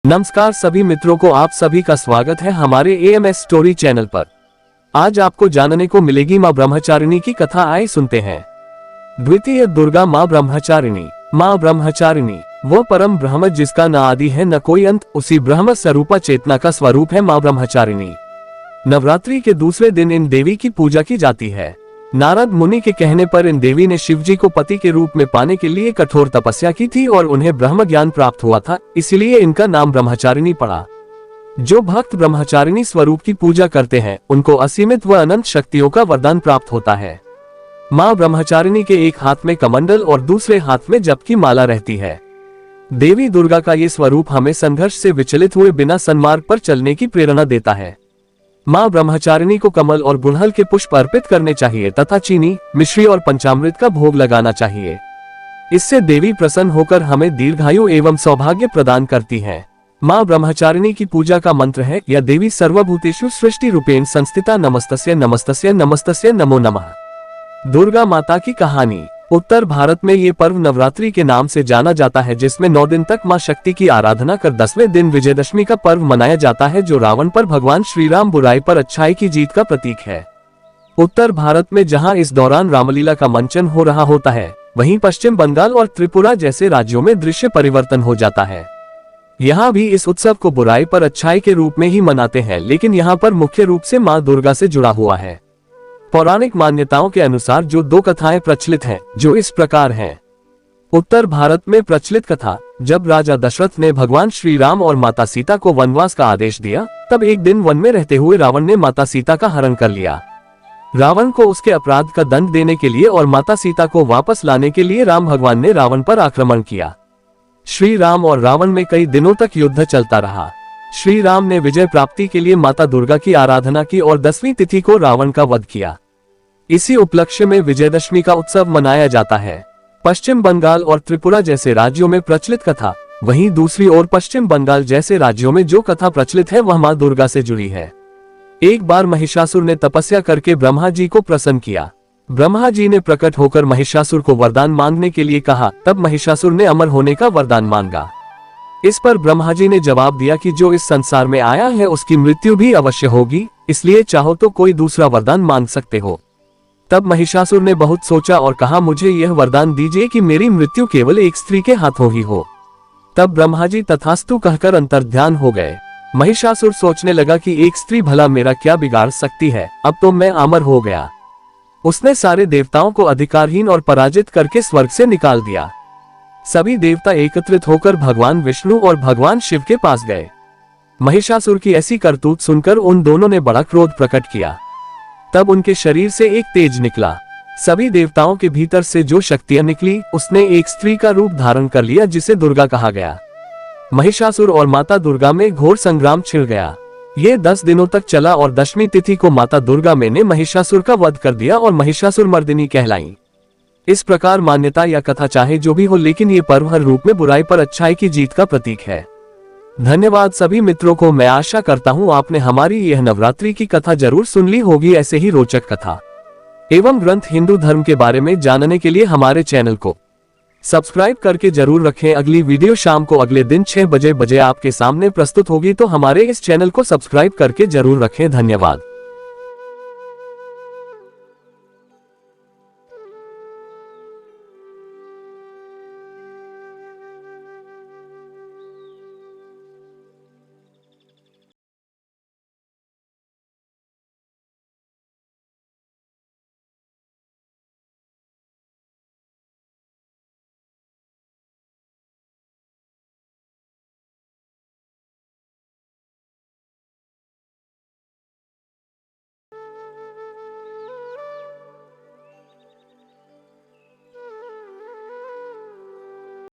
नमस्कार सभी मित्रों को, आप सभी का स्वागत है हमारे AMS स्टोरी चैनल पर। आज आपको जानने को मिलेगी माँ ब्रह्मचारिणी की कथा। आए सुनते हैं। द्वितीय दुर्गा माँ ब्रह्मचारिणी। माँ ब्रह्मचारिणी वो परम ब्रह्म जिसका न आदि है न कोई अंत, उसी ब्रह्म स्वरूपा चेतना का स्वरूप है माँ ब्रह्मचारिणी। नवरात्रि के दूसरे दिन इन देवी की पूजा की जाती है। नारद मुनि के कहने पर इन देवी ने शिव जी को पति के रूप में पाने के लिए कठोर तपस्या की थी और उन्हें ब्रह्म ज्ञान प्राप्त हुआ था, इसलिए इनका नाम ब्रह्मचारिणी पड़ा। जो भक्त ब्रह्मचारिणी स्वरूप की पूजा करते हैं उनको असीमित व अनंत शक्तियों का वरदान प्राप्त होता है। माँ ब्रह्मचारिणी के एक हाथ में कमंडल और दूसरे हाथ में जप की माला रहती है। देवी दुर्गा का ये स्वरूप हमें संघर्ष से विचलित हुए बिना सन्मार्ग पर चलने की प्रेरणा देता है। माँ ब्रह्मचारिणी को कमल और गुड़हल के पुष्प अर्पित करने चाहिए तथा चीनी, मिश्री और पंचामृत का भोग लगाना चाहिए। इससे देवी प्रसन्न होकर हमें दीर्घायु एवं सौभाग्य प्रदान करती हैं। माँ ब्रह्मचारिणी की पूजा का मंत्र है, या देवी सर्वभूतेषु सृष्टि रूपेण संस्थिता, नमस्तस्य नमस्तस्य नमस्तस्य नमो नमः। दुर्गा माता की कहानी। उत्तर भारत में ये पर्व नवरात्रि के नाम से जाना जाता है, जिसमें 9 दिन तक मां शक्ति की आराधना कर 10वें दिन विजयदशमी का पर्व मनाया जाता है, जो रावण पर भगवान श्री राम बुराई पर अच्छाई की जीत का प्रतीक है। उत्तर भारत में जहां इस दौरान रामलीला का मंचन हो रहा होता है, वहीं पश्चिम बंगाल और त्रिपुरा जैसे राज्यों में दृश्य परिवर्तन हो जाता है। यहाँ भी इस उत्सव को बुराई पर अच्छाई के रूप में ही मनाते हैं, लेकिन यहाँ पर मुख्य रूप से माँ दुर्गा से जुड़ा हुआ है। पौराणिक मान्यताओं के अनुसार जो 2 कथाएं प्रचलित हैं, जो इस प्रकार हैं। उत्तर भारत में प्रचलित कथा, जब राजा दशरथ ने भगवान श्री राम और माता सीता को वनवास का आदेश दिया, तब एक दिन वन में रहते हुए रावण ने माता सीता का हरण कर लिया। रावण को उसके अपराध का दंड देने के लिए और माता सीता को वापस लाने के लिए राम भगवान ने रावण पर आक्रमण किया। श्री राम और रावण में कई दिनों तक युद्ध चलता रहा। श्री राम ने विजय प्राप्ति के लिए माता दुर्गा की आराधना की और 10वीं तिथि को रावण का वध किया। इसी उपलक्ष्य में विजयदशमी का उत्सव मनाया जाता है। पश्चिम बंगाल और त्रिपुरा जैसे राज्यों में प्रचलित कथा, वहीं दूसरी ओर पश्चिम बंगाल जैसे राज्यों में जो कथा प्रचलित है वह मां दुर्गा से जुड़ी है। एक बार महिषासुर ने तपस्या करके ब्रह्मा जी को प्रसन्न किया। ब्रह्मा जी ने प्रकट होकर महिषासुर को वरदान मांगने के लिए कहा, तब महिषासुर ने अमर होने का वरदान मांगा। इस पर ब्रह्मा जी ने जवाब दिया कि जो इस संसार में आया है उसकी मृत्यु भी अवश्य होगी, इसलिए चाहो तो कोई दूसरा वरदान मांग सकते हो। तब महिषासुर ने बहुत सोचा और कहा, मुझे यह वरदान दीजिए कि मेरी मृत्यु केवल एक स्त्री के हाथों ही हो। तब ब्रह्मा जी तथास्तु कहकर अंतर्ध्यान हो गए। महिषासुर सोचने लगा कि एक स्त्री भला मेरा क्या बिगाड़ सकती है, अब तो मैं अमर हो गया। उसने सारे देवताओं को अधिकारहीन और पराजित करके स्वर्ग से निकाल दिया। सभी देवता एकत्रित होकर भगवान विष्णु और भगवान शिव के पास गए। महिषासुर की ऐसी करतूत सुनकर उन दोनों ने बड़ा क्रोध प्रकट किया। तब उनके शरीर से एक तेज निकला। सभी देवताओं के भीतर से जो शक्तियां निकली, उसने एक स्त्री का रूप धारण कर लिया, जिसे दुर्गा कहा गया। महिषासुर और माता दुर्गा में घोर संग्राम छिड़ गया। ये 10 दिनों तक चला और 10वीं तिथि को माता दुर्गा ने महिषासुर का वध कर दिया और महिषासुर मर्दिनी कहलाई। इस प्रकार मान्यता या कथा चाहे जो भी हो, लेकिन ये पर्व हर रूप में बुराई पर अच्छाई की जीत का प्रतीक है। धन्यवाद सभी मित्रों को। मैं आशा करता हूँ आपने हमारी यह नवरात्रि की कथा जरूर सुन ली होगी। ऐसे ही रोचक कथा एवं ग्रंथ हिंदू धर्म के बारे में जानने के लिए हमारे चैनल को सब्सक्राइब करके जरूर रखें। अगली वीडियो शाम को अगले दिन 6 बजे आपके सामने प्रस्तुत होगी, तो हमारे इस चैनल को सब्सक्राइब करके जरूर रखें। धन्यवाद।